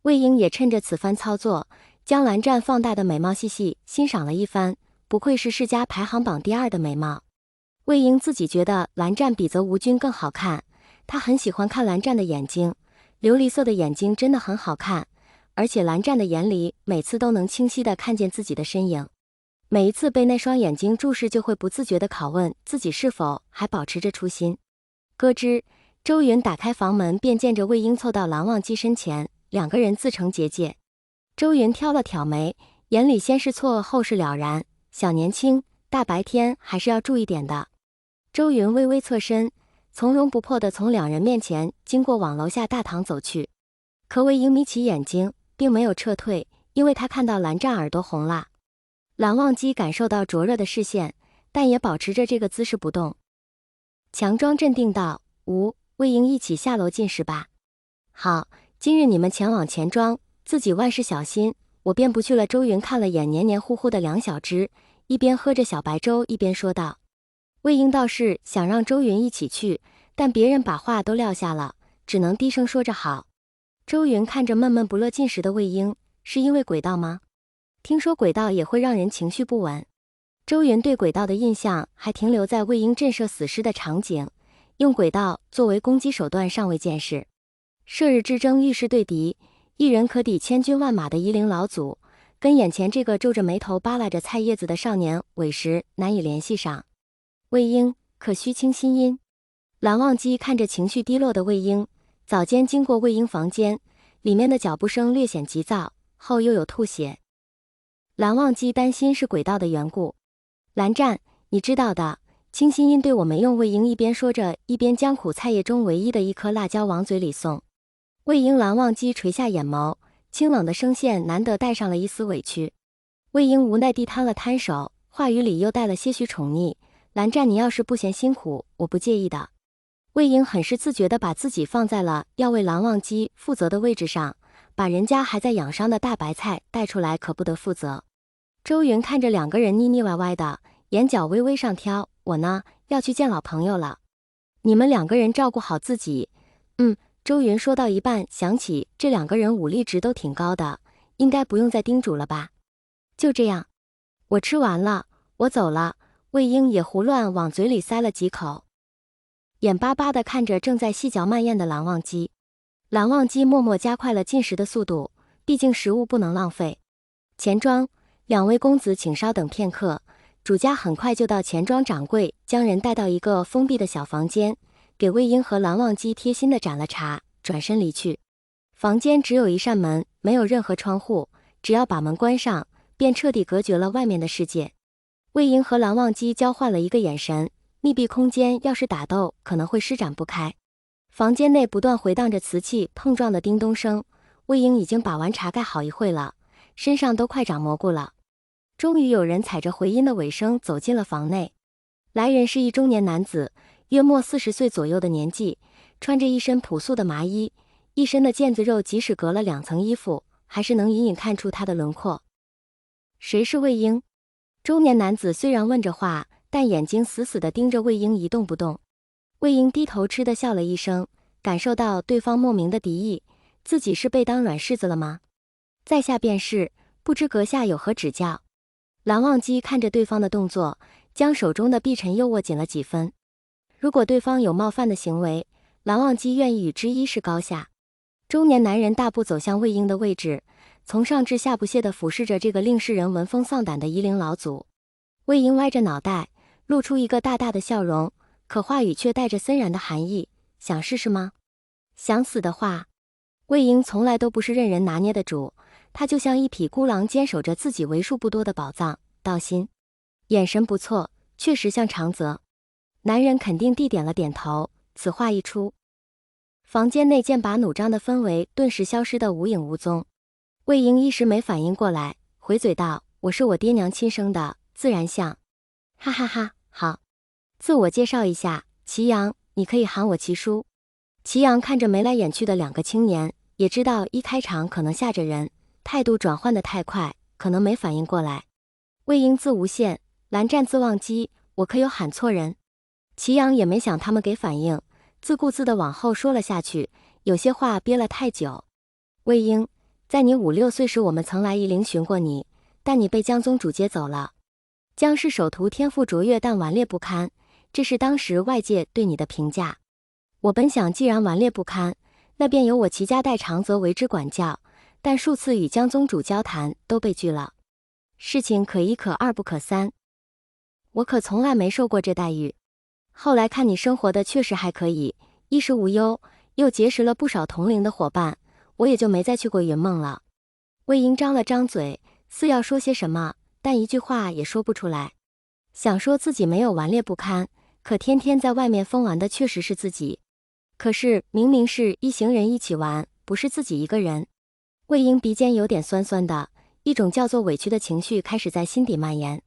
魏婴也趁着此番操作，将蓝湛放大的美貌细细欣赏了一番，不愧是世家排行榜第2的美貌。魏婴自己觉得蓝湛比泽无君更好看，他很喜欢看蓝湛的眼睛，琉璃色的眼睛真的很好看，而且蓝湛的眼里每次都能清晰地看见自己的身影，每一次被那双眼睛注视，就会不自觉地拷问自己是否还保持着初心。咯吱，周云打开房门，便见着魏婴凑到蓝忘机身前，两个人自成结界。周云挑了挑眉，眼里先是错愕，后是了然，小年轻，大白天还是要注意点的。周云微微侧身，从容不迫地从两人面前经过，往楼下大堂走去。可魏婴眯起眼睛，并没有撤退，因为他看到蓝湛耳朵红了。蓝忘机感受到灼热的视线，但也保持着这个姿势不动，强装镇定道：“魏婴一起下楼进食吧。”“好，今日你们前往钱庄，自己万事小心，我便不去了。”周云看了眼黏黏糊糊的梁小芝，一边喝着小白粥一边说道。魏婴倒是想让周云一起去，但别人把话都撂下了，只能低声说着好。周云看着闷闷不乐进食的魏婴，是因为鬼道吗？听说鬼道也会让人情绪不稳。周云对鬼道的印象还停留在魏婴震慑死尸的场景，用鬼道作为攻击手段尚未见识。射日之争遇事对敌，一人可抵千军万马的夷陵老祖，跟眼前这个皱着眉头扒拉着菜叶子的少年委实难以联系上。魏婴，可须清心音。蓝忘机看着情绪低落的魏婴，早间经过魏婴房间，里面的脚步声略显急躁，后又有吐血。蓝忘机担心是鬼道的缘故。蓝湛，你知道的，清心音对我没用。魏婴一边说着，一边将苦菜叶中唯一的一颗辣椒往嘴里送。魏婴蓝忘机垂下眼眸，清冷的声线难得带上了一丝委屈。魏婴无奈地摊了摊手，话语里又带了些许宠溺。蓝湛，你要是不嫌辛苦，我不介意的。魏婴很是自觉地把自己放在了要为蓝忘机负责的位置上，把人家还在养伤的大白菜带出来可不得负责。周云看着两个人腻腻歪歪的，眼角微微上挑，我呢，要去见老朋友了。你们两个人照顾好自己。周云说到一半，想起这两个人武力值都挺高的，应该不用再叮嘱了吧。就这样，我吃完了，我走了。魏婴也胡乱往嘴里塞了几口，眼巴巴地看着正在细嚼慢咽的蓝忘机。蓝忘机默默加快了进食的速度，毕竟食物不能浪费。钱庄，两位公子请稍等片刻。主家很快就到。钱庄掌柜将人带到一个封闭的小房间，给魏婴和蓝忘机贴心地盏了茶，转身离去。房间只有一扇门，没有任何窗户，只要把门关上，便彻底隔绝了外面的世界。魏婴和蓝忘机交换了一个眼神，密闭空间要是打斗，可能会施展不开。房间内不断回荡着瓷器碰撞的叮咚声。魏婴已经把玩茶盖好一会了，身上都快长蘑菇了。终于有人踩着回音的尾声走进了房内。来人是一中年男子，约莫40岁左右的年纪，穿着一身朴素的麻衣，一身的腱子肉即使隔了2层衣服，还是能隐隐看出他的轮廓。谁是魏婴？中年男子虽然问着话，但眼睛死死地盯着魏婴一动不动。魏婴低头嗤地笑了一声，感受到对方莫名的敌意，自己是被当软柿子了吗？在下便是，不知阁下有何指教？蓝忘机看着对方的动作，将手中的碧尘又握紧了几分。如果对方有冒犯的行为，蓝忘机愿意与之一试高下。中年男人大步走向魏婴的位置，从上至下不屑地俯视着这个令世人闻风丧胆的夷陵老祖。魏婴歪着脑袋，露出一个大大的笑容，可话语却带着森然的寒意。想试试吗？想死的话。魏婴从来都不是任人拿捏的主，他就像一匹孤狼，坚守着自己为数不多的宝藏。道心，眼神不错，确实像长泽。男人肯定地点了点头。此话一出，房间内剑拔弩张的氛围顿时消失得无影无踪。魏婴一时没反应过来，回嘴道：“我是我爹娘亲生的，自然像。”哈哈哈，好。自我介绍一下，祁阳，你可以喊我祁叔。祁阳看着眉来眼去的两个青年，也知道一开场可能吓着人，态度转换得太快，可能没反应过来。魏婴自无限，蓝湛自忘机，我可有喊错人？祁阳也没想他们给反应，自顾自地往后说了下去，有些话憋了太久。魏婴，在你5、6岁时，我们曾来夷陵寻过你，但你被江宗主接走了。江氏首徒天赋卓越，但顽劣不堪，这是当时外界对你的评价。我本想，既然顽劣不堪，那便由我齐家代长则为之管教，但数次与江宗主交谈都被拒了。事情可一可二不可三，我可从来没受过这待遇。后来看你生活的确实还可以，衣食无忧，又结识了不少同龄的伙伴，我也就没再去过云梦了。魏婴张了张嘴，似要说些什么，但一句话也说不出来。想说自己没有顽劣不堪，可天天在外面疯玩的确实是自己。可是明明是一行人一起玩，不是自己一个人。魏婴鼻尖有点酸酸的，一种叫做委屈的情绪开始在心底蔓延。